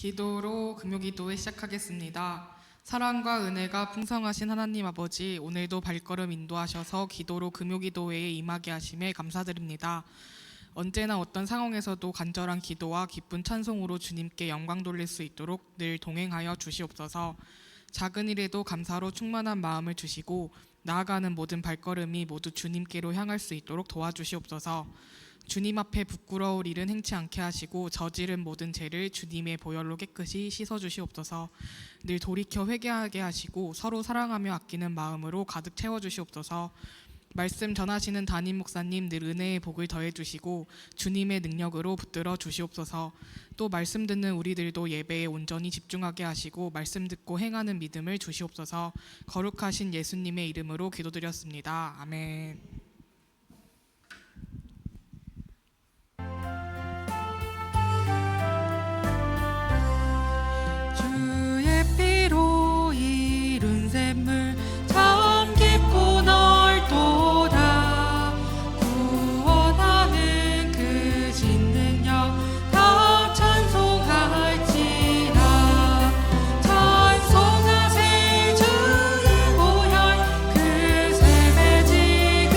기도로 금요기도회 시작하겠습니다. 사랑과 은혜가 풍성하신 하나님 아버지, 오늘도 발걸음 인도하셔서 기도로 금요기도회에 임하게 하심에 감사드립니다. 언제나 어떤 상황에서도 간절한 기도와 기쁜 찬송으로 주님께 영광 돌릴 수 있도록 늘 동행하여 주시옵소서. 작은 일에도 감사로 충만한 마음을 주시고 나아가는 모든 발걸음이 모두 주님께로 향할 수 있도록 도와주시옵소서. 주님 앞에 부끄러울 일은 행치 않게 하시고 저지른 모든 죄를 주님의 보혈로 깨끗이 씻어주시옵소서. 늘 돌이켜 회개하게 하시고 서로 사랑하며 아끼는 마음으로 가득 채워주시옵소서. 말씀 전하시는 담임 목사님 늘 은혜의 복을 더해주시고 주님의 능력으로 붙들어 주시옵소서. 또 말씀 듣는 우리들도 예배에 온전히 집중하게 하시고 말씀 듣고 행하는 믿음을 주시옵소서. 거룩하신 예수님의 이름으로 기도드렸습니다. 아멘. 주의 피로 이룬 샘물 참 깊고 넓도다. 구원하는 그 진능력 다 찬송할지라. 찬송하세 주의 보혈 그 샘에 지금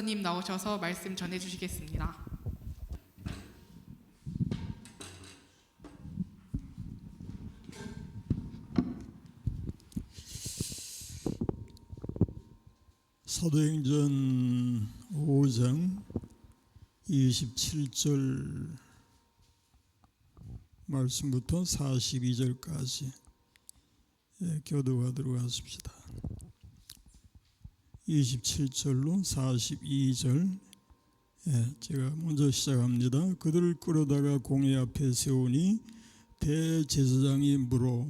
목사님 나오셔서 말씀 전해 주시겠습니다. 사도행전 5장 27절 말씀부터 42절까지 교독하도록 하십시다. 27절로 42절 제가 먼저 시작합니다. 그들을 끌어다가 공회 앞에 세우니 대제사장이 물어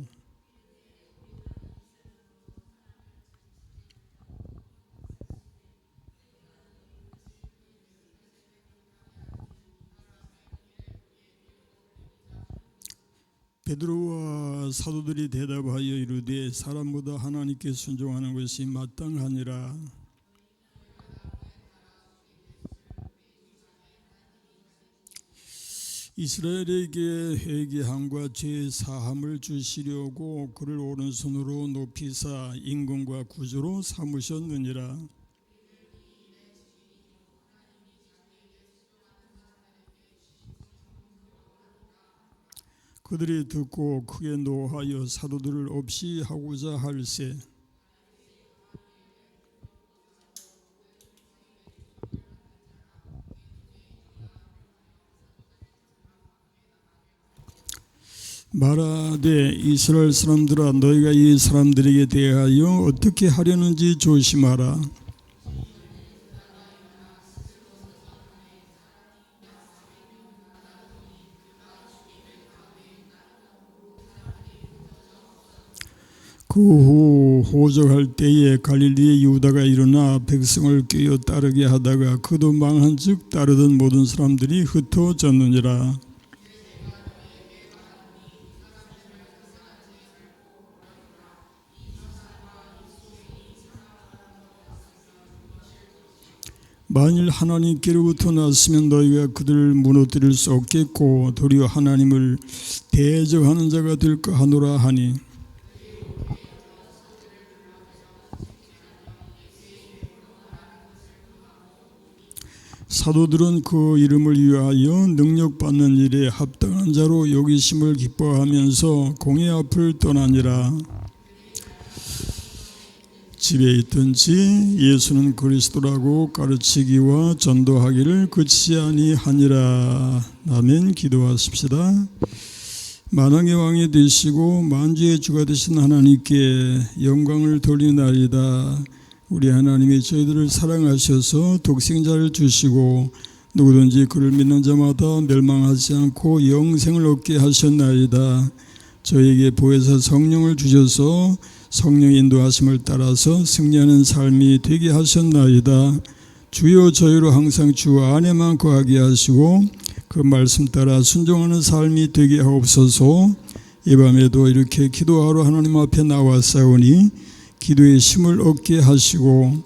베드로와 사도들이 대답하여 이르되 사람보다 하나님께 순종하는 것이 마땅하니라. 이스라엘에게 회개함과 죄 사함을 주시려고 그를 오른손으로 높이사 임금과 구주로 삼으셨느니라. 그들이 듣고 크게 노하여 사도들을 없이 하고자 할세. 말하되 이스라엘 사람들아 너희가 이 사람들에게 대하여 어떻게 하려는지 조심하라. 그 후 호적할 때에 갈릴리의 유다가 일어나 백성을 꿰어 따르게 하다가 그도 망한즉 따르던 모든 사람들이 흩어졌느니라. 만일 하나님께로부터 났으면 너희가 그들을 무너뜨릴 수 없겠고 도리어 하나님을 대적하는 자가 될까 하노라 하니 사도들은 그 이름을 위하여 능력받는 일에 합당한 자로 여기심을 기뻐하면서 공회 앞을 떠나니라. 집에 있든지 예수는 그리스도라고 가르치기와 전도하기를 그치지 아니하니라. 아멘. 기도하십시다. 만왕의 왕이 되시고 만주의 주가 되신 하나님께 영광을 돌리나이다. 우리 하나님이 저희들을 사랑하셔서 독생자를 주시고 누구든지 그를 믿는 자마다 멸망하지 않고 영생을 얻게 하셨나이다. 저에게 보혜사 성령을 주셔서 성령의 인도하심을 따라서 승리하는 삶이 되게 하셨나이다. 주여 저희로 항상 주 안에만 거하게 하시고 그 말씀 따라 순종하는 삶이 되게 하옵소서. 이 밤에도 이렇게 기도하러 하나님 앞에 나왔사오니 기도의 힘을 얻게 하시고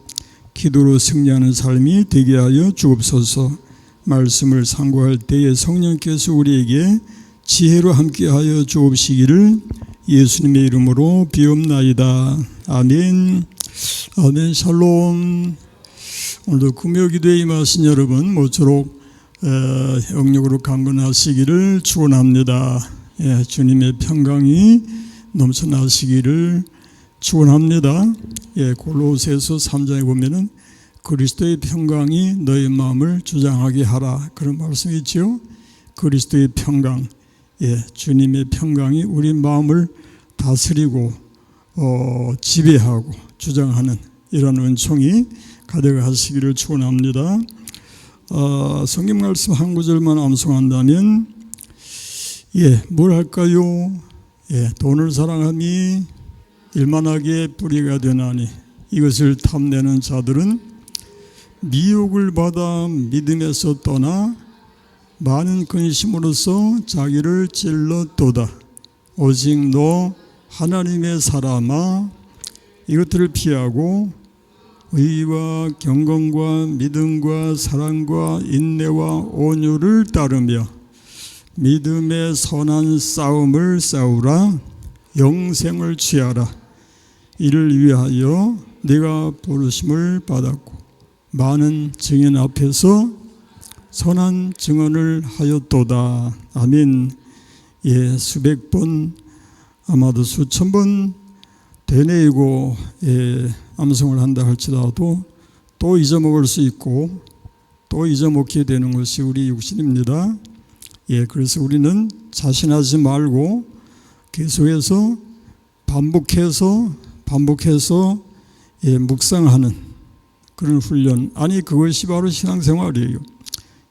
기도로 승리하는 삶이 되게 하여 주옵소서. 말씀을 상고할 때에 성령께서 우리에게 지혜로 함께하여 주옵시기를 예수님의 이름으로 비옵나이다. 아멘. 아멘. 샬롬. 오늘도 금요기도에 임하신 여러분 모쪼록 영역으로 강건하시기를 축원합니다. 주님의 평강이 넘쳐나시기를 축원합니다. 골로새서 3장에 보면은 그리스도의 평강이 너의 마음을 주장하게 하라 그런 말씀이 있죠. 그리스도의 평강, 주님의 평강이 우리 마음을 다스리고 지배하고 주장하는 이런 은총이 가득하시기를 축원합니다. 성경 말씀 한 구절만 암송한다면 뭘 할까요? 돈을 사랑함이 일만하게 뿌리가 되나니 이것을 탐내는 자들은 미혹을 받아 믿음에서 떠나 많은 근심으로써 자기를 찔렀도다. 오직 너 하나님의 사람아 이것들을 피하고 의와 경건과 믿음과 사랑과 인내와 온유를 따르며 믿음의 선한 싸움을 싸우라. 영생을 취하라. 이를 위하여 네가 부르심을 받았고 많은 증인 앞에서 선한 증언을 하였도다. 아멘. 예, 수백 번, 아마도 수천 번 되뇌이고 암송을 한다 할지라도 또 잊어먹을 수 있고 또 잊어먹게 되는 것이 우리 육신입니다. 예, 그래서 우리는 자신하지 말고 계속해서 반복해서 묵상하는 그런 훈련. 아니, 그것이 바로 신앙생활이에요.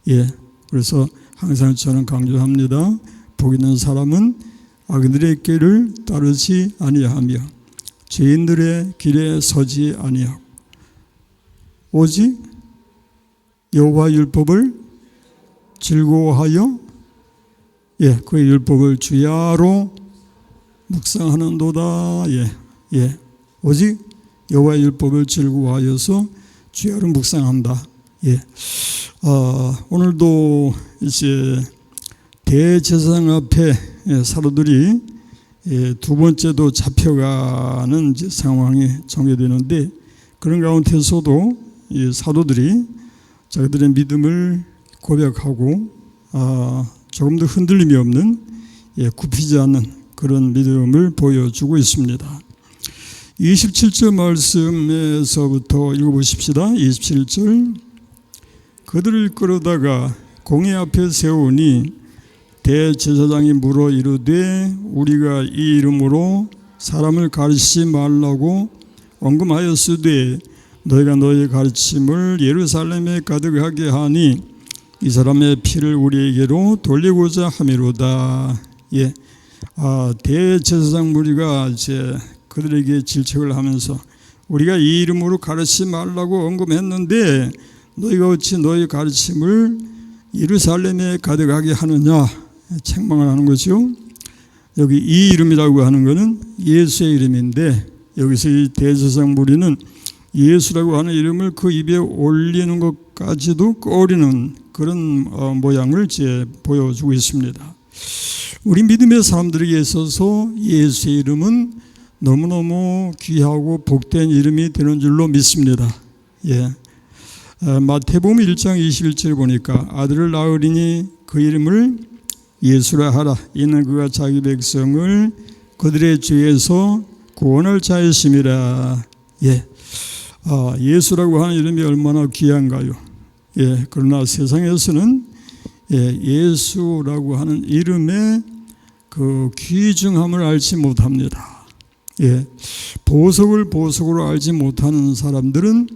예, 그래서 항상 저는 강조합니다. 복 있는 사람은 악인들의 길을 따르지 아니하며 죄인들의 길에 서지 아니하고 오직 여호와 율법을 즐거워하여 그의 율법을 주야로 묵상하는도다. 오직 여호와의 율법을 즐거워하여서 주야로 묵상한다. 오늘도 이제 대제사장 앞에 사도들이 두 번째도 잡혀가는 이제 상황이 전개되는데, 그런 가운데서도 이 사도들이 자기들의 믿음을 고백하고 조금도 흔들림이 없는 굽히지 않는 그런 믿음을 보여주고 있습니다. 27절 말씀에서부터 읽어보십시다. 27절. 그들을 끌어다가 공회 앞에 세우니 대제사장이 물어 이르되 우리가 이 이름으로 사람을 가르치지 말라고 언급하였으되 너희가 너희의 가르침을 예루살렘에 가득하게 하니 이 사람의 피를 우리에게로 돌리고자 함이로다. 대제사장 무리가 이제 그들에게 질책을 하면서 우리가 이 이름으로 가르치지 말라고 언급했는데 너희가 어찌 너희 가르침을 예루살렘에 가득하게 하느냐, 책망을 하는 거죠. 여기 이 이름이라고 하는 것은 예수의 이름인데, 여기서 이 대제사장 무리는 예수라고 하는 이름을 그 입에 올리는 것까지도 꺼리는 그런 모양을 이제 보여주고 있습니다. 우리 믿음의 사람들에게 있어서 예수의 이름은 너무너무 귀하고 복된 이름이 되는 줄로 믿습니다. 마태복음 1장 21절 보니까 아들을 낳으리니 그 이름을 예수라 하라. 이는 그가 자기 백성을 그들의 죄에서 구원할 자이심이라. 예수라고 하는 이름이 얼마나 귀한가요? 그러나 세상에서는 예수라고 하는 이름의 그 귀중함을 알지 못합니다. 보석으로 알지 못하는 사람들은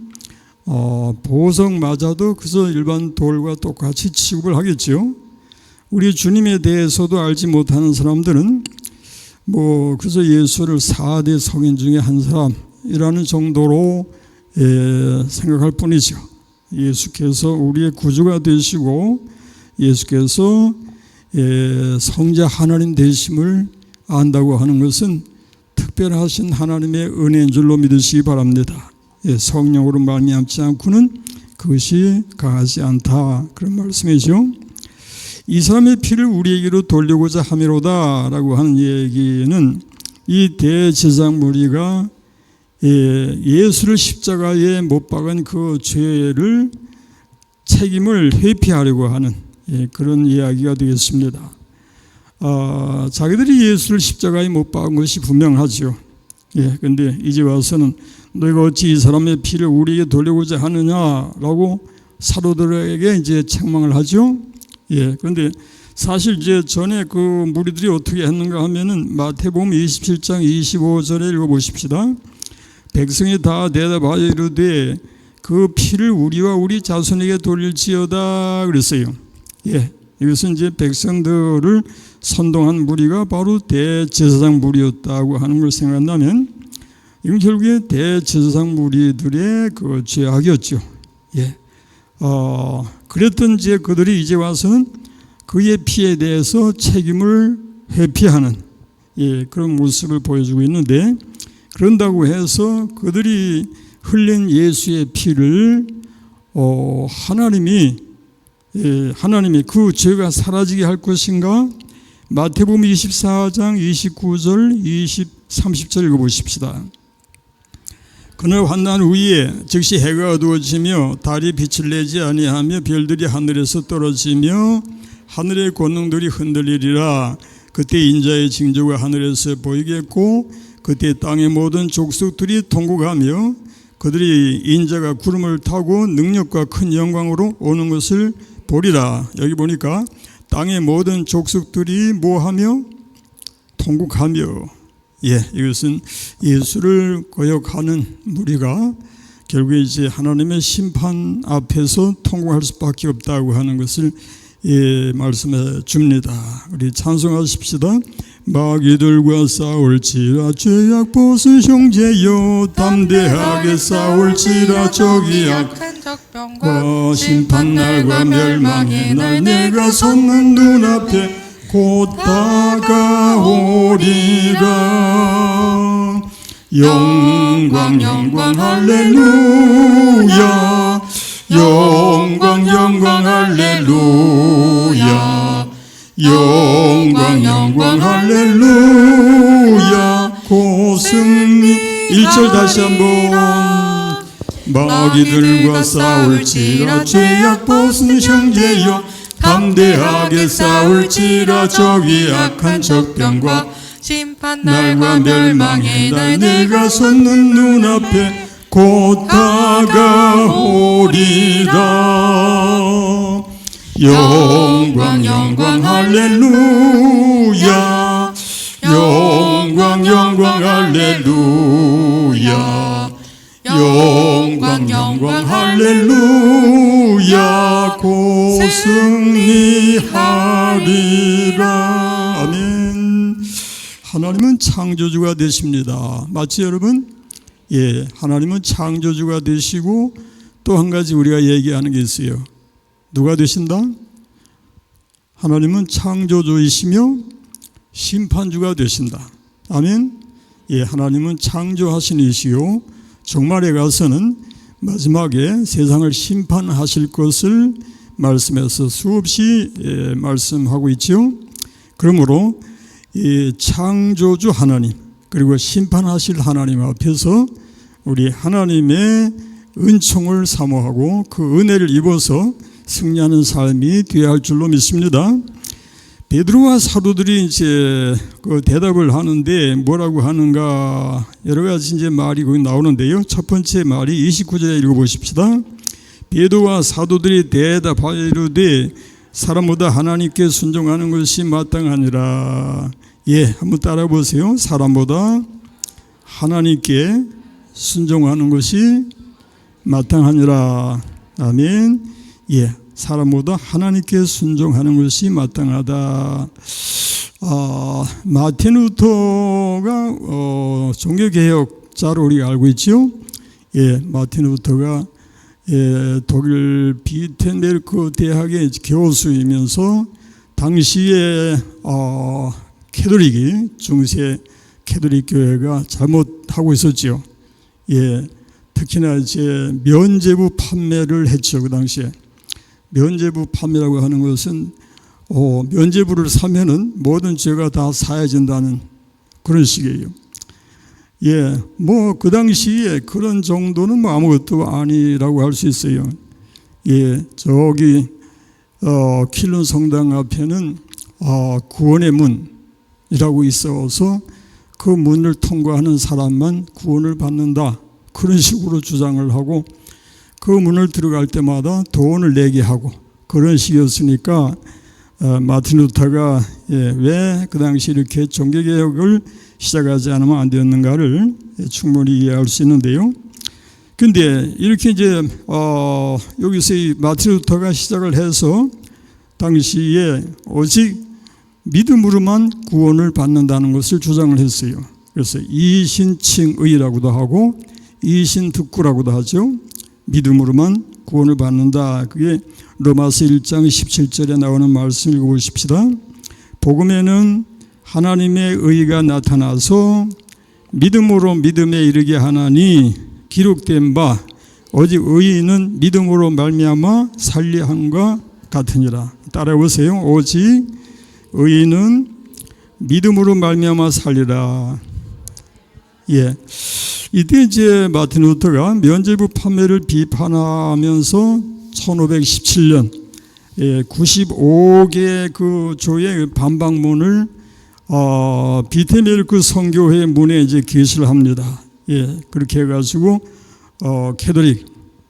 보석마저도 그저 일반 돌과 똑같이 취급을 하겠죠. 우리 주님에 대해서도 알지 못하는 사람들은 그저 예수를 4대 성인 중에 한 사람이라는 정도로 생각할 뿐이죠. 예수께서 우리의 구주가 되시고 예수께서 성자 하나님 되심을 안다고 하는 것은 특별하신 하나님의 은혜인 줄로 믿으시기 바랍니다. 성령으로 말미암지 않고는 그것이 강하지 않다, 그런 말씀이죠. 이 사람의 피를 우리에게로 돌리고자 함이로다 라고 하는 얘기는 이 대제사장 무리가 예수를 십자가에 못 박은 그 죄를 책임을 회피하려고 하는 그런 이야기가 되겠습니다. 자기들이 예수를 십자가에 못 박은 것이 분명하죠. 그런데 이제 와서는 너희가 어찌 이 사람의 피를 우리에게 돌리고자 하느냐라고 사도들에게 이제 책망을 하죠. 그런데 사실 이제 전에 그 무리들이 어떻게 했는가 하면은 마태복음 27장 25절에 읽어보십시다. 백성이 다 대답하여 이르되 그 피를 우리와 우리 자손에게 돌릴지어다 그랬어요. 이것은 이제 백성들을 선동한 무리가 바로 대제사장 무리였다고 하는 걸 생각한다면 이건 결국에 대제사장 무리들의 그 죄악이었죠. 그랬던 이제 그들이 이제 와서는 그의 피에 대해서 책임을 회피하는 그런 모습을 보여주고 있는데, 그런다고 해서 그들이 흘린 예수의 피를 하나님이 그 죄가 사라지게 할 것인가? 마태복음 24장 29절 30절 읽어보십시다. 그날 환난 후에 즉시 해가 어두워지며 달이 빛을 내지 아니하며 별들이 하늘에서 떨어지며 하늘의 권능들이 흔들리리라. 그때 인자의 징조가 하늘에서 보이겠고 그때 땅의 모든 족속들이 통곡하며 그들이 인자가 구름을 타고 능력과 큰 영광으로 오는 것을 보리라. 여기 보니까 땅의 모든 족속들이 뭐하며 통곡하며, 이것은 예수를 거역하는 무리가 결국에 이제 하나님의 심판 앞에서 통곡할 수밖에 없다고 하는 것을 말씀해 줍니다. 우리 찬송하십시다. 마귀들과 싸울지라 죄악 벗은 형제여, 담대하게 싸울지라 적이 약한 적병과 심판날과 멸망의 날 내가 섰는 눈앞에 곧 다가오리라. 영광 영광 할렐루야, 영광 영광 할렐루야, 영광 영광 할렐루야. 고승리 1절 다시 한번. 마귀들과 싸울지라 죄악 벗은 형제여, 담대하게 싸울지라 적이 약한 적병과 심판날과 멸망의 날 내가 섰는 눈앞에 곧 다가오리라. 영광 영광 할렐루야, 영광 영광 할렐루야, 영광 영광 할렐루야. 고승리하리라. 아멘. 하나님은 창조주가 되십니다. 맞지 여러분? 하나님은 창조주가 되시고 또 한 가지 우리가 얘기하는 게 있어요. 누가 되신다? 하나님은 창조주이시며 심판주가 되신다. 아멘. 하나님은 창조하신 이시요 종말에 가서는 마지막에 세상을 심판하실 것을 말씀해서 수없이 말씀하고 있죠. 그러므로 이 창조주 하나님 그리고 심판하실 하나님 앞에서 우리 하나님의 은총을 사모하고 그 은혜를 입어서 승리하는 삶이 되어야 할 줄로 믿습니다. 베드로와 사도들이 이제 그 대답을 하는데 뭐라고 하는가, 여러 가지 이제 말이 거기 나오는데요. 첫 번째 말이 29절에 읽어보십시다. 베드로와 사도들이 대답하여 이르되 사람보다 하나님께 순종하는 것이 마땅하니라. 한번 따라 보세요. 사람보다 하나님께 순종하는 것이 마땅하니라. 아멘. 사람보다 하나님께 순종하는 것이 마땅하다. 마틴 루터가 종교개혁자로 우리가 알고 있죠. 마틴 루터가 독일 비텐베르크 대학의 교수이면서 당시에 캐톨릭이 중세 캐톨릭 교회가 잘못하고 있었죠. 특히나 이제 면죄부 판매를 했죠. 그 당시에 면죄부 판매라고 하는 것은 면죄부를 사면은 모든 죄가 다 사해진다는 그런 식이에요. 뭐 그 당시에 그런 정도는 뭐 아무것도 아니라고 할 수 있어요. 저기 킬론 성당 앞에는 구원의 문이라고 있어서 그 문을 통과하는 사람만 구원을 받는다. 그런 식으로 주장을 하고 그 문을 들어갈 때마다 돈을 내게 하고 그런 식이었으니까 마틴 루터가 왜 그 당시 이렇게 종교개혁을 시작하지 않으면 안 되었는가를 충분히 이해할 수 있는데요. 근데 이렇게 이제 여기서 이 마틴 루터가 시작을 해서 당시에 오직 믿음으로만 구원을 받는다는 것을 주장을 했어요. 그래서 이신칭의라고도 하고 이신득구라고도 하죠. 믿음으로만 구원을 받는다. 그게 로마서 1장 17절에 나오는 말씀 읽어보십시다. 복음에는 하나님의 의가 나타나서 믿음으로 믿음에 이르게 하나니 기록된 바 오직 의인은 믿음으로 말미암아 살리함과 같으니라. 따라해보세요. 오직 의인은 믿음으로 말미암아 살리라. 이때 이제 마틴 루터가 면죄부 판매를 비판하면서 1517년 95개 그 조의 반박문을 비테메르크 성교회 문에 이제 게시를 합니다. 그렇게 해가지고 캐톨릭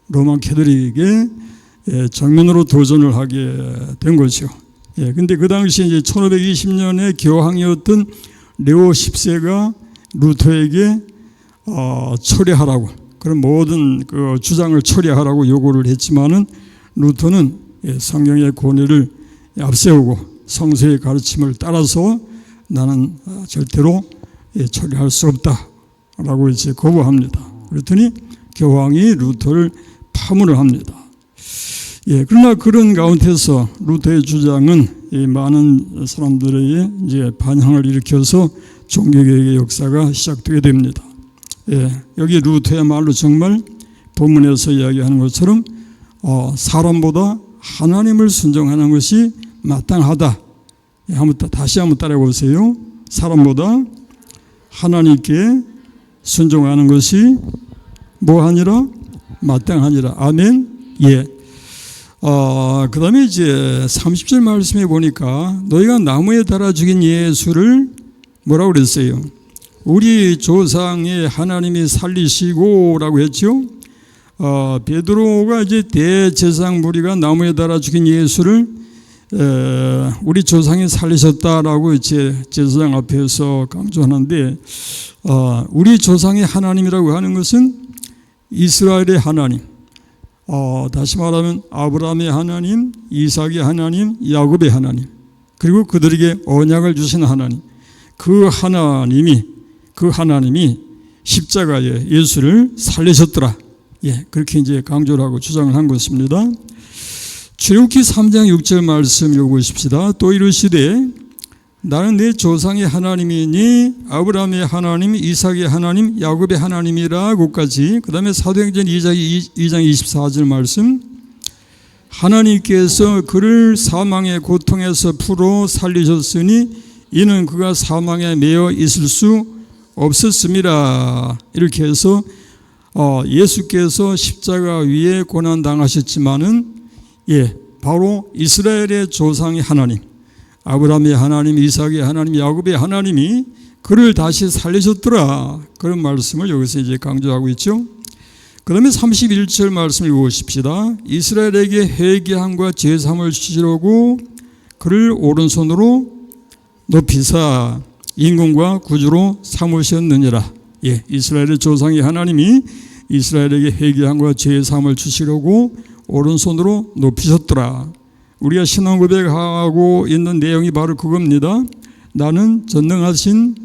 로만 캐톨릭에 정면으로 도전을 하게 된 거죠. 근데 그 당시 이제 1520년에 교황이었던 레오 10세가 루터에게 처리하라고, 그런 모든 그 주장을 처리하라고 요구를 했지만은 루터는 성경의 권위를 앞세우고 성서의 가르침을 따라서 나는 절대로 처리할 수 없다라고 이제 거부합니다. 그랬더니 교황이 루터를 파문을 합니다. 그러나 그런 가운데서 루터의 주장은 많은 사람들의 이제 반향을 일으켜서 종교개혁의 역사가 시작되게 됩니다. 여기 루터야말로 정말 본문에서 이야기하는 것처럼 사람보다 하나님을 순종하는 것이 마땅하다. 다시 한번 따라해 보세요. 사람보다 하나님께 순종하는 것이 뭐하니라? 마땅하니라. 아멘. 그 다음에 이제 30절 말씀에 보니까 너희가 나무에 달아 죽인 예수를 뭐라고 그랬어요? 우리 조상의 하나님이 살리시고 라고 했죠. 베드로가 이제 대제사장 무리가 나무에 달아 죽인 예수를 우리 조상이 살리셨다라고 이제 제사장 앞에서 강조하는데, 우리 조상의 하나님이라고 하는 것은 이스라엘의 하나님, 다시 말하면 아브라함의 하나님, 이삭의 하나님, 야곱의 하나님, 그리고 그들에게 언약을 주신 하나님, 그 하나님이 십자가에 예수를 살리셨더라. 그렇게 이제 강조를 하고 주장을 한 것입니다. 출애굽기 3장 6절 말씀 읽어보십시다. 또 이르시되 나는 내 조상의 하나님이니 아브라함의 하나님, 이삭의 하나님, 야곱의 하나님이라고까지. 그 다음에 사도행전 2장 24절 말씀, 하나님께서 그를 사망의 고통에서 풀어 살리셨으니 이는 그가 사망에 매여 있을 수 없었습니다. 이렇게 해서 예수께서 십자가 위에 고난당하셨지만은 바로 이스라엘의 조상의 하나님, 아브라함의 하나님, 이삭의 하나님, 야곱의 하나님이 그를 다시 살리셨더라. 그런 말씀을 여기서 이제 강조하고 있죠. 그 다음에 31절 말씀 읽어보십시다. 이스라엘에게 회개함과 제사함을 주시려고 그를 오른손으로 높이사 임금과 구주로 삼으셨느니라. 이스라엘의 조상의 하나님이 이스라엘에게 회개함과 제사함을 주시려고 오른손으로 높이셨더라. 우리가 신앙 고백하고 있는 내용이 바로 그겁니다. 나는 전능하신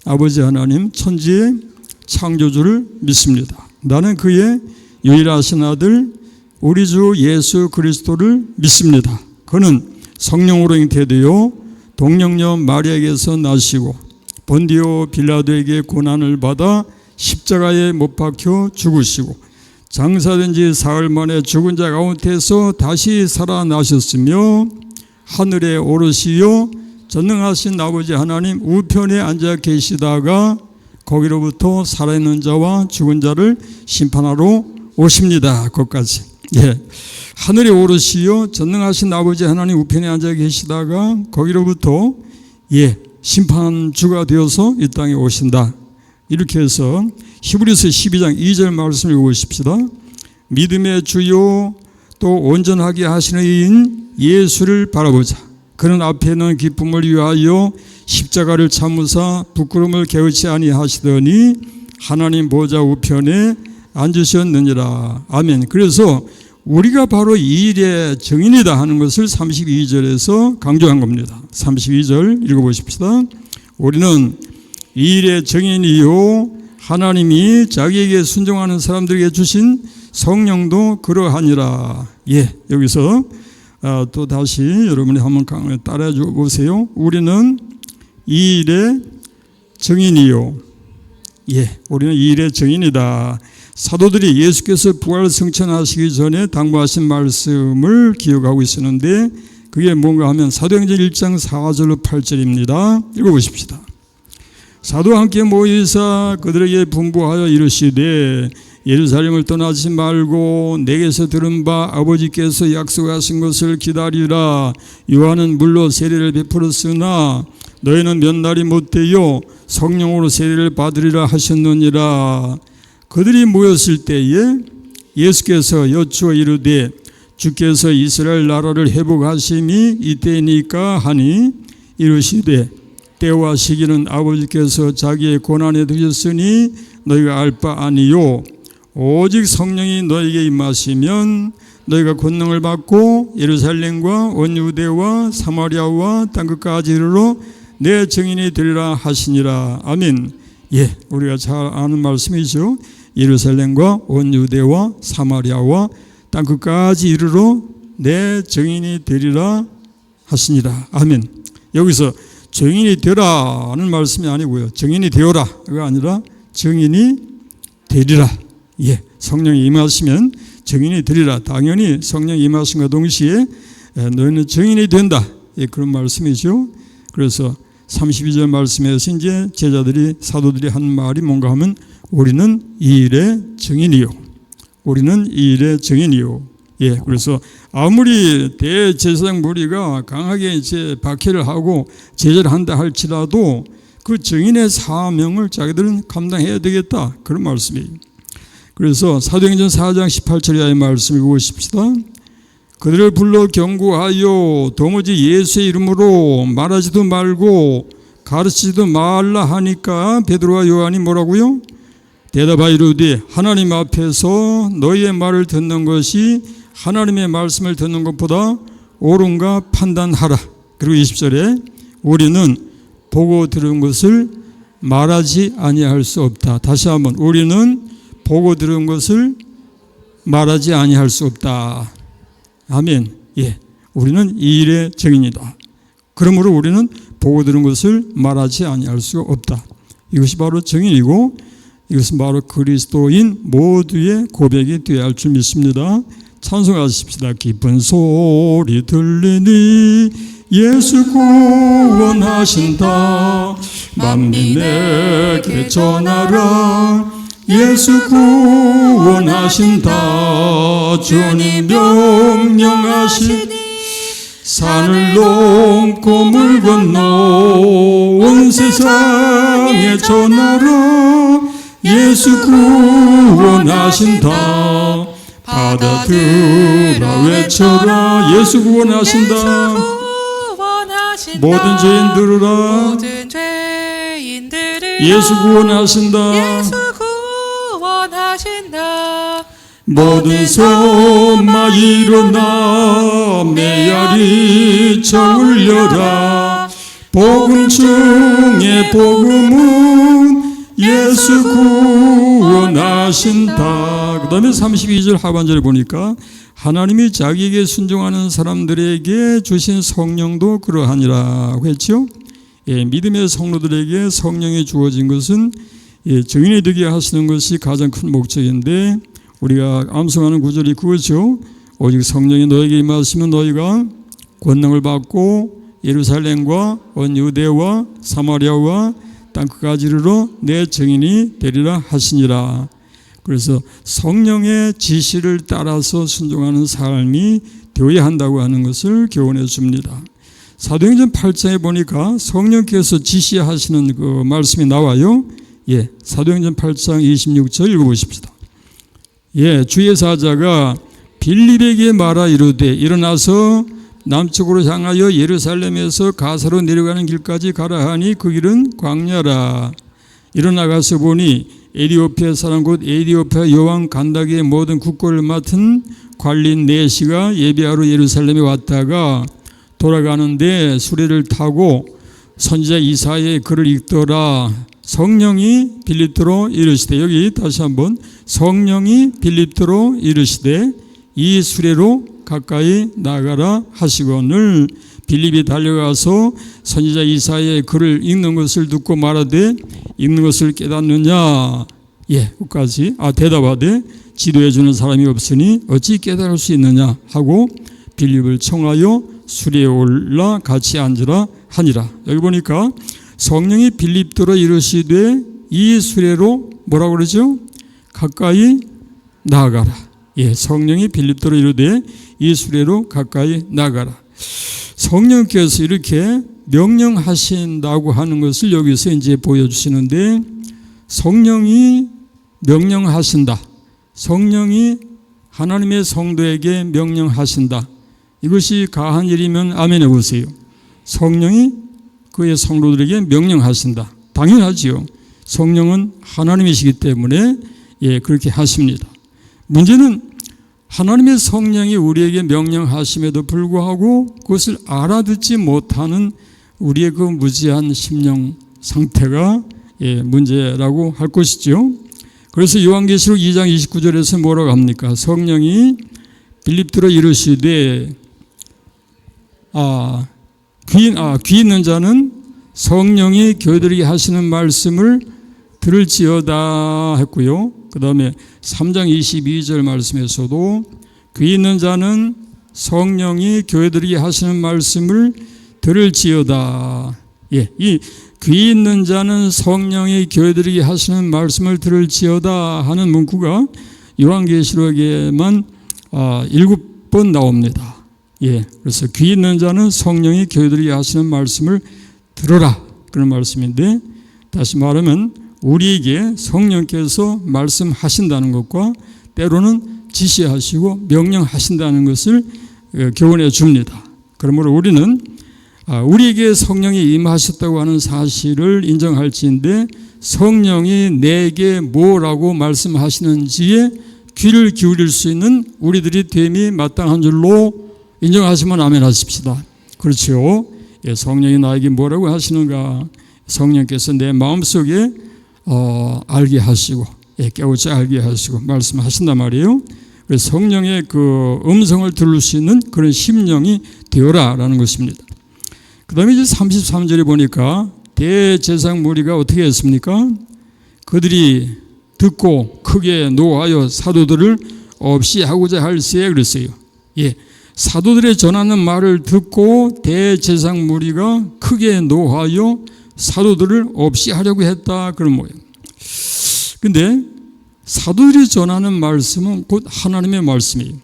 아버지 하나님, 천지의 창조주를 믿습니다. 나는 그의 유일하신 아들 우리 주 예수 그리스도를 믿습니다. 그는 성령으로 잉태되어 동정녀 마리아에게서 나시고 본디오 빌라도에게 고난을 받아 십자가에 못 박혀 죽으시고 장사된 지 사흘 만에 죽은 자 가운데서 다시 살아나셨으며 하늘에 오르시어 전능하신 아버지 하나님 우편에 앉아 계시다가 거기로부터 살아있는 자와 죽은 자를 심판하러 오십니다. 거기까지. 하늘에 오르시어 전능하신 아버지 하나님 우편에 앉아 계시다가 거기로부터 심판주가 되어서 이 땅에 오신다. 이렇게 해서 히브리서 12장 2절 말씀을 읽어보십시다. 믿음의 주요 또 온전하게 하시는 이인 예수를 바라보자. 그는 앞에는 기쁨을 위하여 십자가를 참으사 부끄러움을 개의치 아니하시더니 하나님 보좌 우편에 앉으셨느니라. 아멘. 그래서 우리가 바로 이 일의 증인이다 하는 것을 32절에서 강조한 겁니다. 32절 읽어보십시다. 우리는 이 일의 증인이요 하나님이 자기에게 순종하는 사람들에게 주신 성령도 그러하니라. 여기서 또 다시 여러분이 한번 따라해 보세요. 우리는 이 일의 증인이요. 우리는 이 일의 증인이다. 사도들이 예수께서 부활 승천하시기 전에 당부하신 말씀을 기억하고 있었는데 그게 뭔가 하면 사도행전 1장 4절로 8절입니다. 읽어보십시다. 사도 함께 모이사 그들에게 분부하여 이르시되 예루살렘을 떠나지 말고 내게서 들은 바 아버지께서 약속하신 것을 기다리라. 요한은 물로 세례를 베풀었으나 너희는 몇 날이 못되어 성령으로 세례를 받으리라 하셨느니라. 그들이 모였을 때에 예수께서 여쭈어 이르되 주께서 이스라엘 나라를 회복하심이 이때니까 하니 이르시되 때와 시기는 아버지께서 자기의 고난에 두셨으니 너희가 알 바 아니요 오직 성령이 너희에게 임하시면 너희가 권능을 받고 예루살렘과 온 유대와 사마리아와 땅끝까지 이르러 내 증인이 되리라 하시니라. 아멘. 예, 우리가 잘 아는 말씀이죠. 예루살렘과 온 유대와 사마리아와 땅끝까지 이르러 내 증인이 되리라 하시니라. 아멘. 여기서 증인이 되라는 말씀이 아니고요. 증인이 되어라 가 아니라 증인이 되리라. 예, 성령이 임하시면 증인이 되리라. 당연히 성령이 임하심과 동시에 너희는 증인이 된다. 예, 그런 말씀이죠. 그래서 32절 말씀에서 이제 제자들이 사도들이 한 말이 뭔가 하면 우리는 이 일의 증인이요. 우리는 이 일의 증인이요. 예, 그래서 아무리 대제사장 무리가 강하게 이제 박해를 하고 제재를 한다 할지라도 그 증인의 사명을 자기들은 감당해야 되겠다. 그런 말씀이에요. 그래서 사도행전 4장 18절 이하의 말씀 읽어보십시다. 그들을 불러 경고하여 도무지 예수의 이름으로 말하지도 말고 가르치지도 말라 하니까 베드로와 요한이 뭐라고요? 대답하여 이르되 하나님 앞에서 너희의 말을 듣는 것이 하나님의 말씀을 듣는 것보다 옳은가 판단하라. 그리고 20절에 우리는 보고 들은 것을 말하지 아니할 수 없다. 다시 한번 우리는 보고 들은 것을 말하지 아니할 수 없다. 아멘. 예, 우리는 이 일의 증인이다. 그러므로 우리는 보고 들은 것을 말하지 아니할 수 없다. 이것이 바로 증인이고 이것은 바로 그리스도인 모두의 고백이 되어야 할 줄 믿습니다. 찬송하십시다. 기쁜 소리 들리니 예수 구원하신다. 만민에게 전하라. 예수 구원하신다. 주님 명령하시니 산을 넘고 물 건너 온 세상에 전하라. 예수 구원하신다. 받아들라 외쳐라. 예수 구원하신다. 모든 죄인 들으라. 모든 죄인 들으라. 예수 구원하신다. 예수 구원하신다. 모든 소마 일어나 메아리 쳐 울려라. 복음 중에 복음은 예수 구원하신다. 그 다음에 32절 하반절에 보니까 하나님이 자기에게 순종하는 사람들에게 주신 성령도 그러하니라 했죠. 예, 믿음의 성도들에게 성령이 주어진 것은 증인이 되게 하시는 것이 가장 큰 목적인데 우리가 암송하는 구절이 그거죠. 오직 성령이 너에게 임하시면 너희가 권능을 받고 예루살렘과 온 유대와 사마리아와 땅끝까지 이르러 내 증인이 되리라 하시니라. 그래서 성령의 지시를 따라서 순종하는 삶이 되어야 한다고 하는 것을 교훈해 줍니다. 사도행전 8장에 보니까 성령께서 지시하시는 그 말씀이 나와요. 예, 사도행전 8장 26절 읽어보십시다. 예, 주의 사자가 빌립에게 말하 이르되 일어나서 남쪽으로 향하여 예루살렘에서 가사로 내려가는 길까지 가라 하니 그 길은 광야라. 일어나가서 보니 에디오피아 사람 곧 에디오피아 여왕 간다기의 모든 국고를 맡은 관리인 네시가 예배하러 예루살렘에 왔다가 돌아가는데 수레를 타고 선지자 이사야의 글을 읽더라. 성령이 빌립도로 이르시되, 여기 다시 한번 성령이 빌립도로 이르시되 이 수레로 가까이 나가라 하시거늘 빌립이 달려가서 선지자 이사야의 글을 읽는 것을 듣고 말하되 읽는 것을 깨닫느냐. 예, 끝까지 대답하되 지도해 주는 사람이 없으니 어찌 깨달을 수 있느냐 하고 빌립을 청하여 수레에 올라 같이 앉으라 하니라. 여기 보니까 성령이 빌립도로 이르시되 이 수레로 뭐라고 그러죠? 가까이 나아가라. 예, 성령이 빌립도로 이르되 이 수레로 가까이 나아가라. 성령께서 이렇게 명령하신다고 하는 것을 여기서 이제 보여주시는데, 성령이 명령하신다. 성령이 하나님의 성도에게 명령하신다. 이것이 가한 일이면 아멘 해보세요. 성령이 그의 성도들에게 명령하신다. 당연하지요. 성령은 하나님이시기 때문에 예, 그렇게 하십니다. 문제는 하나님의 성령이 우리에게 명령하심에도 불구하고 그것을 알아듣지 못하는 우리의 그 무지한 심령 상태가 예, 문제라고 할 것이죠. 그래서 요한계시록 2장 29절에서 뭐라고 합니까? 성령이 빌립도로 이르시되 귀 있는 자는 성령이 교회들에게 하시는 말씀을 들을지어다 했고요. 그 다음에 3장 22절 말씀에서도 귀 있는 자는 성령이 교회들에게 하시는 말씀을 들을지어다. 예, 이 귀 있는 자는 성령이 교회들에게 하시는 말씀을 들을지어다 하는 문구가 요한계시록에만 7번 나옵니다. 예, 그래서 귀 있는 자는 성령이 교회들에게 하시는 말씀을 들어라, 그런 말씀인데, 다시 말하면 우리에게 성령께서 말씀하신다는 것과 때로는 지시하시고 명령하신다는 것을 교훈해 줍니다. 그러므로 우리는 우리에게 성령이 임하셨다고 하는 사실을 인정할지인데, 성령이 내게 뭐라고 말씀하시는지에 귀를 기울일 수 있는 우리들이 됨이 마땅한 줄로 인정하시면 아멘 하십시다. 그렇죠. 예, 성령이 나에게 뭐라고 하시는가, 성령께서 내 마음속에 알게 하시고, 예, 깨우쳐 알게 하시고 말씀하신단 말이에요. 그래서 성령의 그 음성을 들을 수 있는 그런 심령이 되어라라는 것입니다. 그 다음에 이제 33절에 보니까 대제사장 무리가 어떻게 했습니까? 그들이 듣고 크게 노하여 사도들을 없이 하고자 할세 그랬어요. 예, 사도들의 전하는 말을 듣고 대제사장 무리가 크게 노하여 사도들을 없이 하려고 했다, 그런 모양. 근데 사도들이 전하는 말씀은 곧 하나님의 말씀이에요.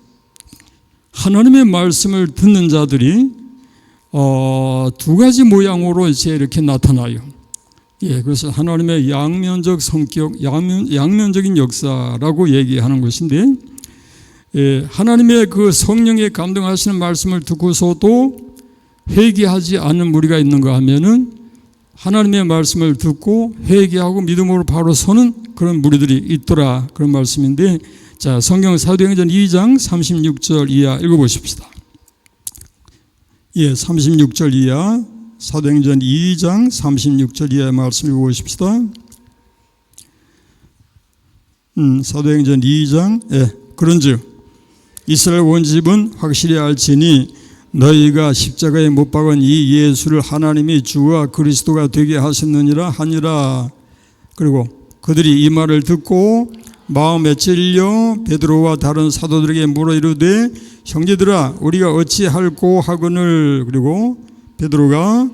하나님의 말씀을 듣는 자들이 두 가지 모양으로 이제 이렇게 나타나요. 예, 그래서 하나님의 양면적 성격, 양면적인 역사라고 얘기하는 것인데, 예, 하나님의 그 성령에 감동하시는 말씀을 듣고서도 회개하지 않는 무리가 있는가 하면은, 하나님의 말씀을 듣고 회개하고 믿음으로 바로 서는 그런 무리들이 있더라, 그런 말씀인데, 자, 성경 사도행전 2장 36절 이하 읽어보십시다. 예, 36절 이하, 사도행전 2장 36절 이하의 말씀 읽어보십시다. 사도행전 2장, 예, 그런즉 이스라엘 온 집은 확실히 알지니 너희가 십자가에 못 박은 이 예수를 하나님이 주와 그리스도가 되게 하셨느니라 하니라. 그리고 그들이 이 말을 듣고 마음에 찔려 베드로와 다른 사도들에게 물어 이르되 형제들아 우리가 어찌할꼬 하거늘. 그리고 베드로가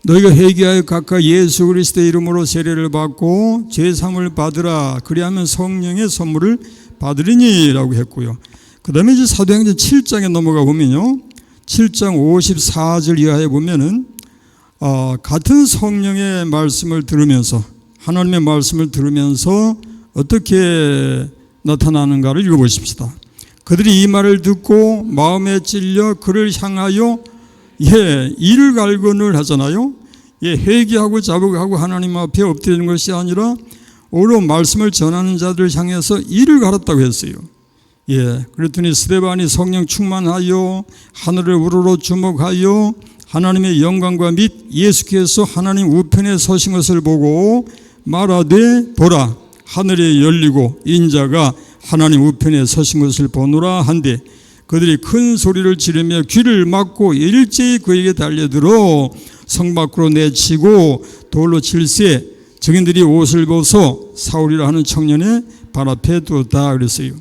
너희가 회개하여 각각 예수 그리스도의 이름으로 세례를 받고 죄사함을 받으라. 그리하면 성령의 선물을 받으리니라고 했고요. 그 다음에 이제 사도행전 7장에 넘어가 보면요, 7장 54절 이하에 보면은 같은 성령의 말씀을 들으면서, 하나님의 말씀을 들으면서 어떻게 나타나는가를 읽어보십시다. 그들이 이 말을 듣고 마음에 찔려 그를 향하여 이를 갈건을 하잖아요. 회개하고 자복하고 하나님 앞에 엎드리는 것이 아니라 오히려 말씀을 전하는 자들을 향해서 이를 갈았다고 했어요. 그랬더니 스데반이 성령 충만하여 하늘을 우러러 주목하여 하나님의 영광과 및 예수께서 하나님 우편에 서신 것을 보고 말하되 보라 하늘이 열리고 인자가 하나님 우편에 서신 것을 보노라 한데 그들이 큰 소리를 지르며 귀를 막고 일제히 그에게 달려들어 성 밖으로 내치고 돌로 칠세 증인들이 옷을 벗어 사울이라 하는 청년의 발 앞에 두었다 그랬어요.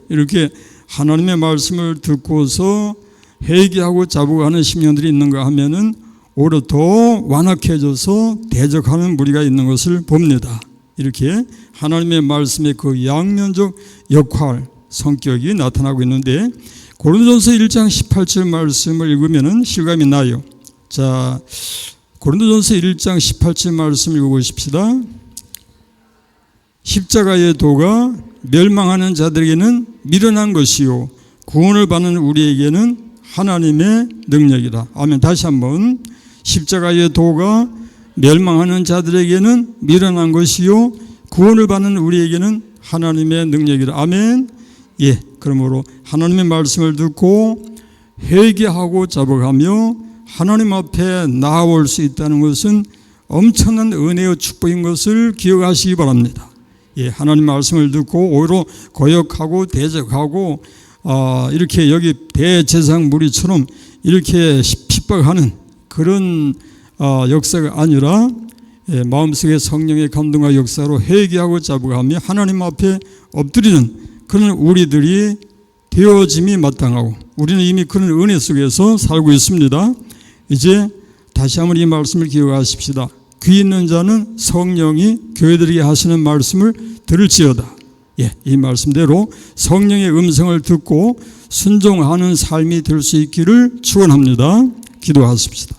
이렇게 하나님의 말씀을 듣고서 회개하고 자복하는 심령들이 있는가 하면은 오히려 더 완악해져서 대적하는 무리가 있는 것을 봅니다. 이렇게 하나님의 말씀의 그 양면적 역할, 성격이 나타나고 있는데 고린도전서 1장 18절 말씀을 읽으면 실감이 나요. 자, 고린도전서 1장 18절 말씀 읽어보십시다. 십자가의 도가 멸망하는 자들에게는 미련한 것이요 구원을 받는 우리에게는 하나님의 능력이다. 아멘. 다시 한번. 십자가의 도가 멸망하는 자들에게는 미련한 것이요 구원을 받는 우리에게는 하나님의 능력이다. 아멘. 예, 그러므로 하나님의 말씀을 듣고 회개하고 자복하며 하나님 앞에 나아올 수 있다는 것은 엄청난 은혜의 축복인 것을 기억하시기 바랍니다. 예, 하나님 말씀을 듣고 오히려 거역하고 대적하고 이렇게 여기 대제사장 무리처럼 이렇게 핍박하는 그런 역사가 아니라 마음속에 성령의 감동과 역사로 회개하고 자복하며 하나님 앞에 엎드리는 그런 우리들이 되어짐이 마땅하고 우리는 이미 그런 은혜 속에서 살고 있습니다. 이제 다시 한번 이 말씀을 기억하십시다. 귀 있는 자는 성령이 교회들에게 하시는 말씀을 들을지어다. 예, 이 말씀대로 성령의 음성을 듣고 순종하는 삶이 될 수 있기를 축원합니다. 기도하십시다.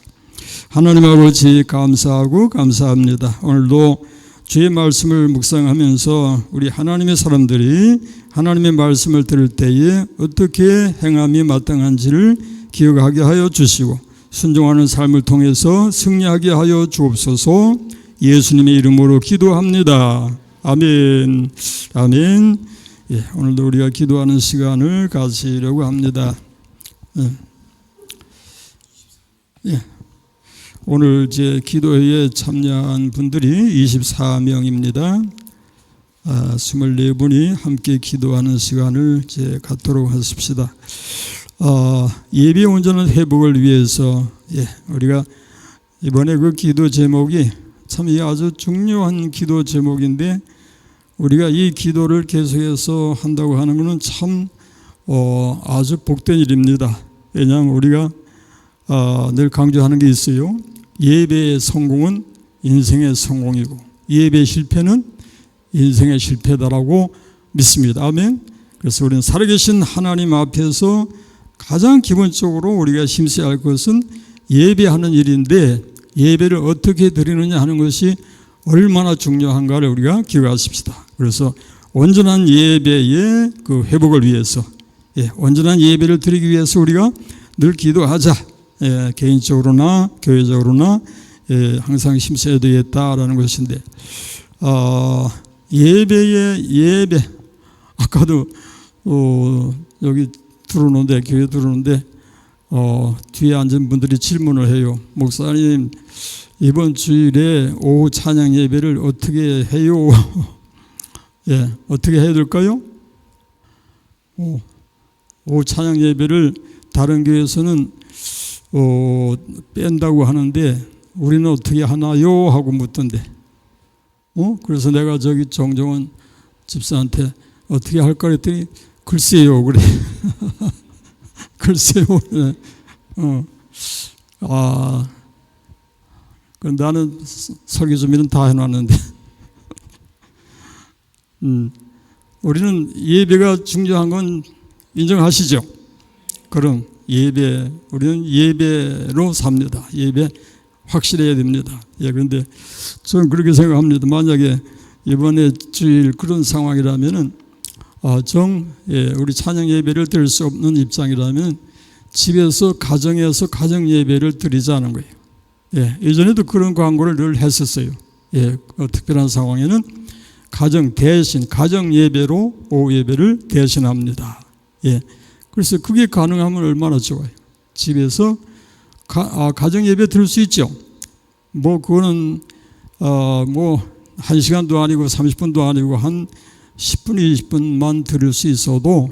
하나님 아버지 감사하고 감사합니다. 오늘도 주의 말씀을 묵상하면서 우리 하나님의 사람들이 하나님의 말씀을 들을 때에 어떻게 행함이 마땅한지를 기억하게 하여 주시고 순종하는 삶을 통해서 승리하게 하여 주옵소서. 예수님의 이름으로 기도합니다. 아멘. 아멘. 예, 오늘도 우리가 기도하는 시간을 가지려고 합니다. 예. 오늘 제 기도회에 참여한 분들이 24명입니다. 24분이 함께 기도하는 시간을 이제 갖도록 하십시다. 예배 온전한 회복을 위해서 우리가 이번에 그 기도 제목이 참 아주 중요한 기도 제목인데 우리가 이 기도를 계속해서 한다고 하는 것은 참 아주 복된 일입니다. 왜냐하면 우리가 늘 강조하는 게 있어요. 예배의 성공은 인생의 성공이고 예배의 실패는 인생의 실패다라고 믿습니다. 아멘. 그래서 우리는 살아계신 하나님 앞에서 가장 기본적으로 우리가 힘써야 할 것은 예배하는 일인데 예배를 어떻게 드리느냐 하는 것이 얼마나 중요한가를 우리가 기억하십시다. 그래서 온전한 예배의 그 회복을 위해서 온전한 예배를 드리기 위해서 우리가 늘 기도하자. 개인적으로나 교회적으로나 항상 힘써야 되겠다라는 것인데 예배 아까도 여기 들어오는데 교회 들어오는데 뒤에 앉은 분들이 질문을 해요. 목사님 이번 주일에 오후 찬양 예배를 어떻게 해요? 어떻게 해야 될까요? 오후 찬양 예배를 다른 교회에서는 뺀다고 하는데 우리는 어떻게 하나요? 하고 묻던데 그래서 내가 저기 정정원 집사한테 어떻게 할까 그랬더니 글쎄요 그래. 글쎄요. 나는 설교 준비는 다 해놨는데 우리는 예배가 중요한 건 인정하시죠? 그럼 우리는 예배로 삽니다. 예배 확실해야 됩니다. 그런데 저는 그렇게 생각합니다. 만약에 이번에 주일 그런 상황이라면은 우리 찬양 예배를 드릴 수 없는 입장이라면 집에서 가정에서 가정 예배를 드리자는 거예요. 예전에도 그런 광고를 늘 했었어요. 특별한 상황에는 가정 대신 가정 예배로 오후 예배를 대신합니다. 그래서 그게 가능하면 얼마나 좋아요. 집에서 가정 예배 드릴 수 있죠. 그거는 1시간도 아니고 30분도 아니고 한 10분, 20분만 드릴 수 있어도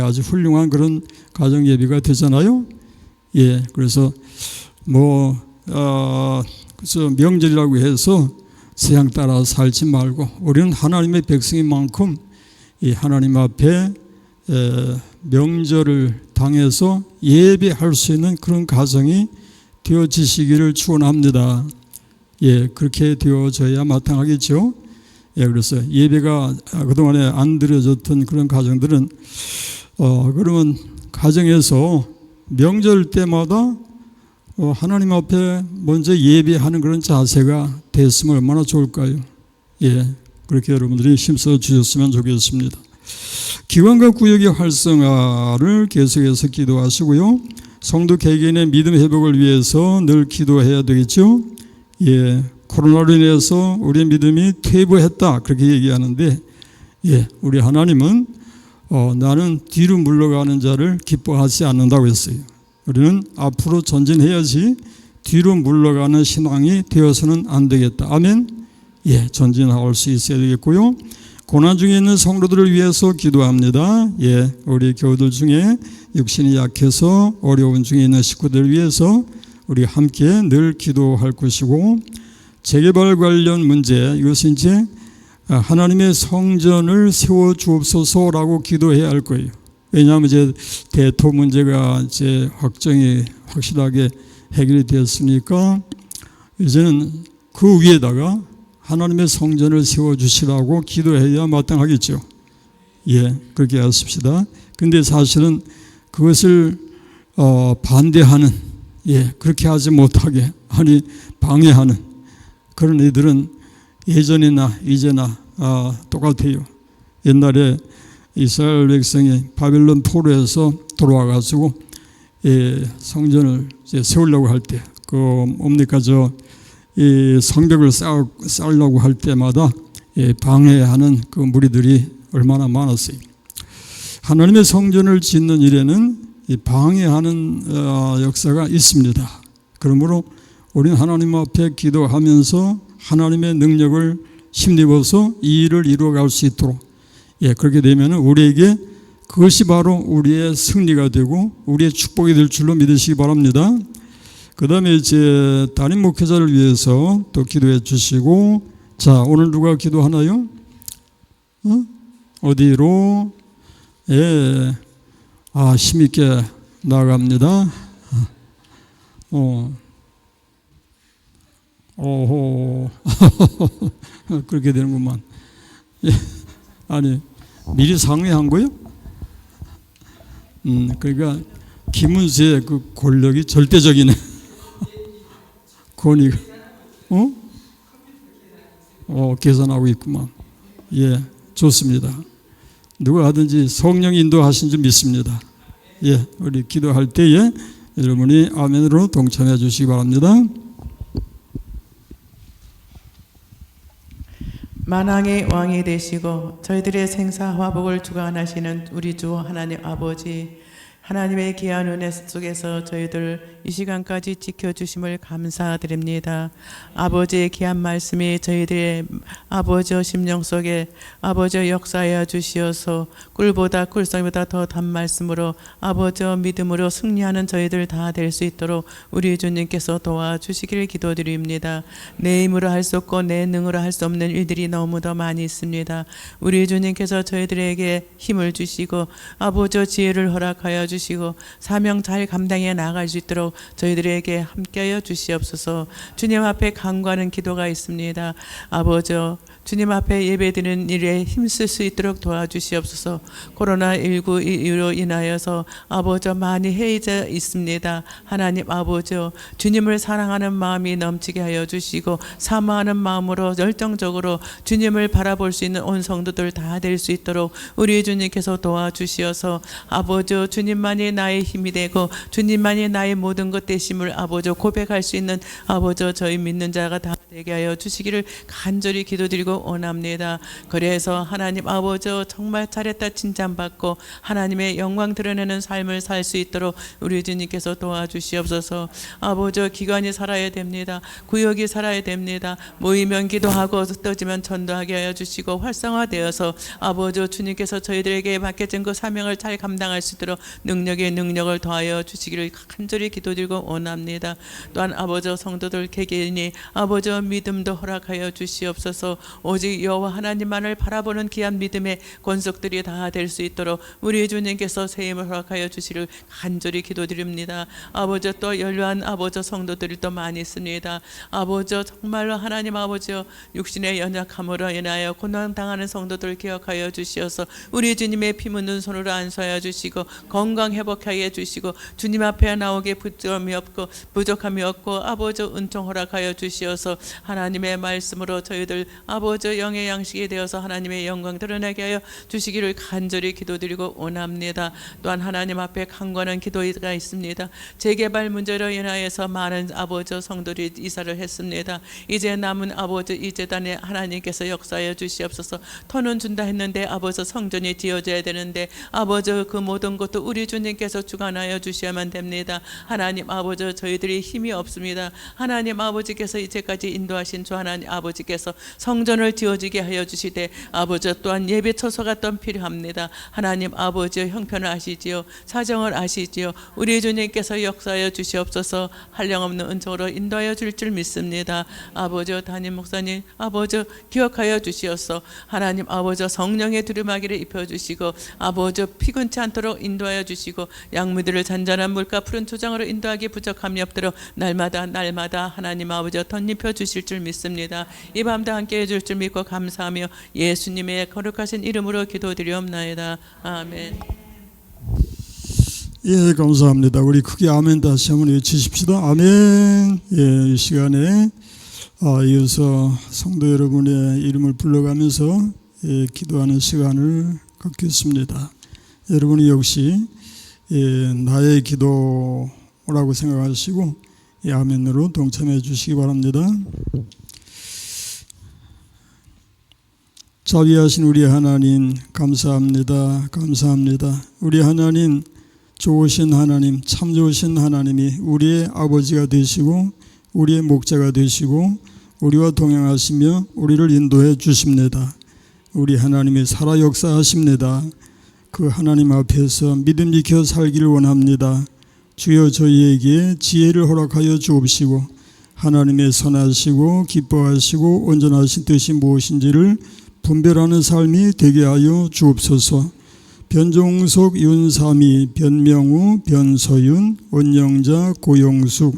아주 훌륭한 그런 가정 예배가 되잖아요. 그래서 그래서 명절이라고 해서 세상 따라 살지 말고 우리는 하나님의 백성인 만큼 하나님 앞에 명절을 당해서 예배할 수 있는 그런 가정이 되어지시기를 축원합니다. 예, 그렇게 되어져야 마땅하겠죠. 예, 그래서 예배가 그동안에 안 드려졌던 그런 가정들은 그러면 가정에서 명절 때마다 하나님 앞에 먼저 예배하는 그런 자세가 됐으면 얼마나 좋을까요? 예, 그렇게 여러분들이 힘써 주셨으면 좋겠습니다. 기관과 구역의 활성화를 계속해서 기도하시고요. 성도 개개인의 믿음 회복을 위해서 늘 기도해야 되겠죠. 예, 코로나로 인해서 우리의 믿음이 퇴보했다 그렇게 얘기하는데, 예, 우리 하나님은 나는 뒤로 물러가는 자를 기뻐하지 않는다고 했어요. 우리는 앞으로 전진해야지 뒤로 물러가는 신앙이 되어서는 안 되겠다. 아멘. 예, 전진할 수 있어야 되겠고요. 고난 중에 있는 성도들을 위해서 기도합니다. 예, 우리 교우들 중에 육신이 약해서 어려운 중에 있는 식구들을 위해서 우리 함께 늘 기도할 것이고, 재개발 관련 문제, 이것은 이제 하나님의 성전을 세워 주옵소서라고 기도해야 할 거예요. 왜냐하면 이제 대토 문제가 이제 확실하게 해결이 되었으니까 이제는 그 위에다가 하나님의 성전을 세워주시라고 기도해야 마땅하겠죠. 예, 그렇게 하십시다. 근데 사실은 그것을 반대하는, 예, 그렇게 하지 못하게 방해하는 그런 이들은 예전이나 이제나 똑같아요. 옛날에 이스라엘 백성이 바벨론 포로에서 돌아와가지고 성전을 이제 세우려고 할 때, 뭡니까, 이 성벽을 쌓으려고 할 때마다 방해하는 그 무리들이 얼마나 많았어요. 하나님의 성전을 짓는 일에는 방해하는 역사가 있습니다. 그러므로 우리는 하나님 앞에 기도하면서 하나님의 능력을 힘입어서 이 일을 이루어갈 수 있도록, 예, 그렇게 되면 우리에게 그것이 바로 우리의 승리가 되고 우리의 축복이 될 줄로 믿으시기 바랍니다. 그 다음에 이제 담임 목회자를 위해서 또 기도해 주시고, 자, 오늘 누가 기도하나요? 어디로? 예, 힘있게 나갑니다. 오호. 그렇게 되는구만. 예. 아니, 미리 상의한 거요? 그러니까 김은수의 그 권력이 절대적이네. 권위가. 계산하고 있구만. 예, 좋습니다. 누가 하든지 성령 인도하신 줄 믿습니다. 예, 우리 기도할 때에 여러분이 아멘으로 동참해 주시기 바랍니다. 만왕의 왕이 되시고 저희들의 생사 화복을 주관하시는 우리 주 하나님 아버지, 하나님의 귀한 은혜 속에서 저희들 이 시간까지 지켜주심을 감사드립니다. 아버지의 귀한 말씀이 저희들의 아버지 심령 속에 아버지 역사하여 주시어서 꿀보다 꿀성보다 더 단 말씀으로 아버지 믿음으로 승리하는 저희들 다 될 수 있도록 우리 주님께서 도와주시기를 기도드립니다. 내 힘으로 할 수 없고 내 능으로 할 수 없는 일들이 너무도 많이 있습니다. 우리 주님께서 저희들에게 힘을 주시고 아버지 지혜를 허락하여 주시고 사명 잘 감당해 나갈 수 있도록 저희들에게 함께하여 주시옵소서. 주님 앞에 간구하는 기도가 있습니다. 아버지, 주님 앞에 예배드리는 일에 힘쓸 수 있도록 도와주시옵소서. 코로나19 이유로 인하여서 아버지 많이 해이져 있습니다. 하나님 아버지, 주님을 사랑하는 마음이 넘치게 하여 주시고 사모하는 마음으로 열정적으로 주님을 바라볼 수 있는 온 성도들 다 될 수 있도록 우리 주님께서 도와주시어서 아버지, 주님만이 나의 힘이 되고 주님만이 나의 모든 것 되심을 아버지 고백할 수 있는 아버지 저희 믿는 자가 다 되게 하여 주시기를 간절히 기도드리고 원합니다. 그래서 하나님 아버지 정말 잘했다 칭찬받고 하나님의 영광 드러내는 삶을 살 수 있도록 우리 주님께서 도와주시옵소서. 아버지 기관이 살아야 됩니다. 구역이 살아야 됩니다. 모이면 기도하고 떠지면 전도하게 하여 주시고 활성화되어서 아버지 주님께서 저희들에게 맡겨진 그 사명을 잘 감당할 수 있도록 능력에 능력을 더하여 주시기를 간절히 기도드리고 원합니다. 또한 아버지 성도들 개개인이 아버지 그런 믿음도 허락하여 주시옵소서. 오직 여호와 하나님만을 바라보는 귀한 믿음의 권속들이 다 될 수 있도록 우리 주님께서 새 힘을 허락하여 주시를 간절히 기도드립니다. 아버지, 또 연로한 아버지 성도들이 또 많이 있습니다. 아버지, 정말로 하나님 아버지, 육신의 연약함으로 인하여 고난당하는 성도들 기억하여 주시어서 우리 주님의 피 묻는 손으로 안수하여 주시고 건강 회복하여 주시고 주님 앞에 나오게 부끄러움이 없고 부족함이 없고 아버지 은총 허락하여 주시어서 하나님의 말씀으로 저희들 아버지 영의 양식이 되어서 하나님의 영광 드러나게 하여 주시기를 간절히 기도드리고 원합니다. 또한 하나님 앞에 간구하는 기도가 있습니다. 재개발 문제로 인하여서 많은 아버지 성도들이 이사를 했습니다. 이제 남은 아버지 이 재단에 하나님께서 역사하여 주시옵소서. 터는 준다 했는데 아버지 성전이 지어져야 되는데 아버지 그 모든 것도 우리 주님께서 주관하여 주셔야만 됩니다. 하나님 아버지, 저희들이 힘이 없습니다. 하나님 아버지께서 이제까지 인도하신 주 하나님 아버지께서 성전을 지어지게 하여 주시되 아버지 또한 예배 처소가 또 필요합니다. 하나님 아버지 형편을 아시지요, 사정을 아시지요. 우리 주님께서 역사하여 주시옵소서. 한량없는 은총으로 인도하여 줄 줄 믿습니다. 아버지, 담임 목사님 아버지 기억하여 주시옵소서. 하나님 아버지 성령의 두루마기를 입혀주시고 아버지 피곤치 않도록 인도하여 주시고 양무들을 잔잔한 물가 푸른 초장으로 인도하기 부족함이 없도록 날마다 하나님 아버지 덧입혀 주실 줄 믿습니다. 이 밤도 함께 해줄 줄 믿고 감사하며 예수님의 거룩하신 이름으로 기도드리옵나이다. 아멘. 예, 감사합니다. 우리 크게 아멘 다시 한번 외치십시다. 아멘. 예, 이 시간에 이어서 성도 여러분의 이름을 불러가면서 기도하는 시간을 갖겠습니다. 여러분이 역시 나의 기도라고 생각하시고 아멘으로 동참해 주시기 바랍니다. 자비하신 우리 하나님 감사합니다. 감사합니다. 우리 하나님, 좋으신 하나님, 참 좋으신 하나님이 우리의 아버지가 되시고 우리의 목자가 되시고 우리와 동행하시며 우리를 인도해 주십니다. 우리 하나님이 살아 역사하십니다. 그 하나님 앞에서 믿음 지켜 살기를 원합니다. 주여 저희에게 지혜를 허락하여 주옵시고 하나님의 선하시고 기뻐하시고 온전하신 뜻이 무엇인지를 분별하는 삶이 되게 하여 주옵소서. 변종석, 윤삼이, 변명우, 변서윤, 원영자, 고영숙,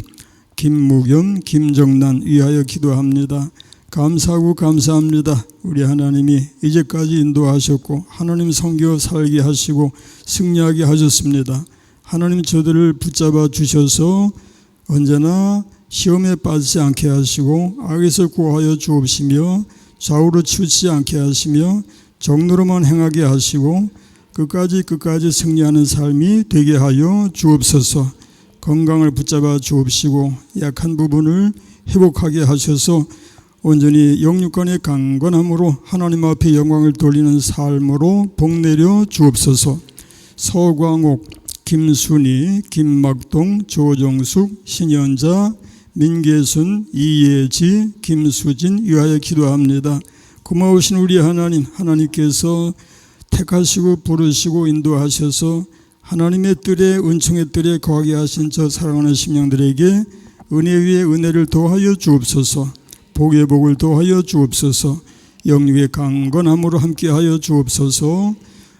김무겸, 김정난 위하여 기도합니다. 감사하고 감사합니다. 우리 하나님이 이제까지 인도하셨고 하나님 섬겨 살게 하시고 승리하게 하셨습니다. 하나님 저들을 붙잡아 주셔서 언제나 시험에 빠지지 않게 하시고 악에서 구하여 주옵시며 좌우로 치우치지 않게 하시며 정로로만 행하게 하시고 끝까지 승리하는 삶이 되게 하여 주옵소서. 건강을 붙잡아 주옵시고 약한 부분을 회복하게 하셔서 온전히 영육간의 강건함으로 하나님 앞에 영광을 돌리는 삶으로 복내려 주옵소서. 서광옥, 김순희, 김막동, 조정숙, 신현자, 민계순, 이예지, 김수진 위하여 기도합니다. 고마우신 우리 하나님, 하나님께서 택하시고 부르시고 인도하셔서 하나님의 뜰에 은총의 뜰에 거하게 하신 저 사랑하는 심령들에게 은혜 위에 은혜를 더하여 주옵소서. 복의 복을 더하여 주옵소서. 영육의 강건함으로 함께하여 주옵소서.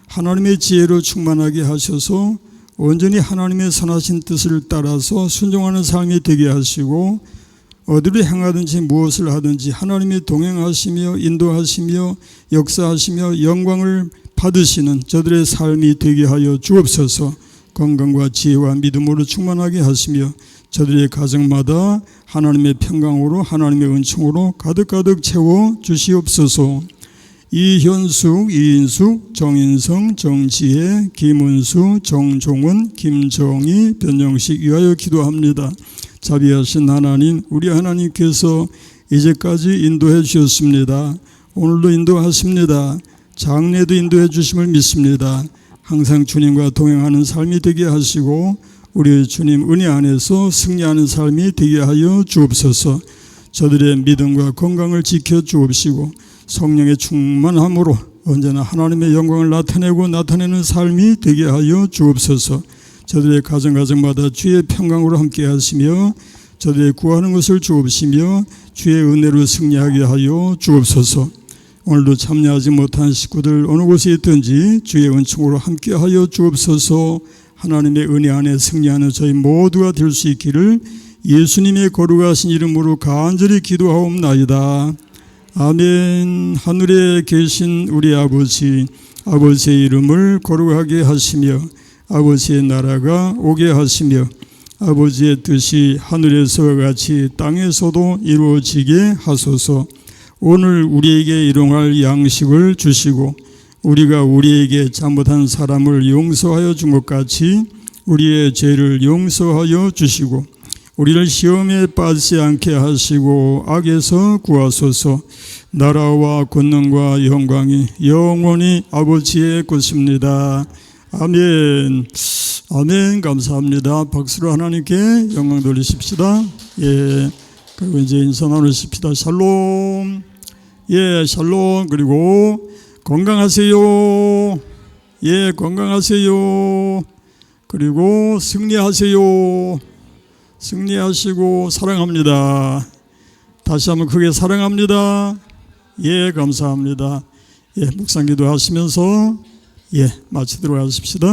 하나님의 지혜로 충만하게 하셔서 온전히 하나님의 선하신 뜻을 따라서 순종하는 삶이 되게 하시고 어디를 행하든지 무엇을 하든지 하나님이 동행하시며 인도하시며 역사하시며 영광을 받으시는 저들의 삶이 되게 하여 주옵소서. 건강과 지혜와 믿음으로 충만하게 하시며 저들의 가정마다 하나님의 평강으로 하나님의 은총으로 가득가득 채워 주시옵소서. 이현숙, 이인숙, 정인성, 정지혜, 김은수, 정종은, 김정희, 변영식 위하여 기도합니다. 자비하신 하나님, 우리 하나님께서 이제까지 인도해 주셨습니다. 오늘도 인도하십니다. 장래도 인도해 주심을 믿습니다. 항상 주님과 동행하는 삶이 되게 하시고 우리 주님 은혜 안에서 승리하는 삶이 되게 하여 주옵소서. 저들의 믿음과 건강을 지켜 주옵시고 성령의 충만함으로 언제나 하나님의 영광을 나타내는 삶이 되게 하여 주옵소서. 저들의 가정마다 주의 평강으로 함께 하시며 저들의 구하는 것을 주옵시며 주의 은혜로 승리하게 하여 주옵소서. 오늘도 참여하지 못한 식구들 어느 곳에 있든지 주의 은총으로 함께하여 주옵소서. 하나님의 은혜 안에 승리하는 저희 모두가 될 수 있기를 예수님의 거룩하신 이름으로 간절히 기도하옵나이다. 아멘. 하늘에 계신 우리 아버지, 아버지의 이름을 거룩하게 하시며 아버지의 나라가 오게 하시며 아버지의 뜻이 하늘에서와 같이 땅에서도 이루어지게 하소서. 오늘 우리에게 일용할 양식을 주시고 우리가 우리에게 잘못한 사람을 용서하여 준 것 같이 우리의 죄를 용서하여 주시고 우리를 시험에 빠지지 않게 하시고 악에서 구하소서. 나라와 권능과 영광이 영원히 아버지의 것입니다. 아멘. 아멘. 감사합니다. 박수로 하나님께 영광 돌리십시다. 예. 그리고 이제 인사 나누십시다. 샬롬. 예, 샬롬. 그리고 건강하세요. 예, 건강하세요. 그리고 승리하세요. 승리하시고 사랑합니다. 다시 한번 크게 사랑합니다. 예, 감사합니다. 예, 묵상 기도 하시면서 예, 마치도록 하십시다.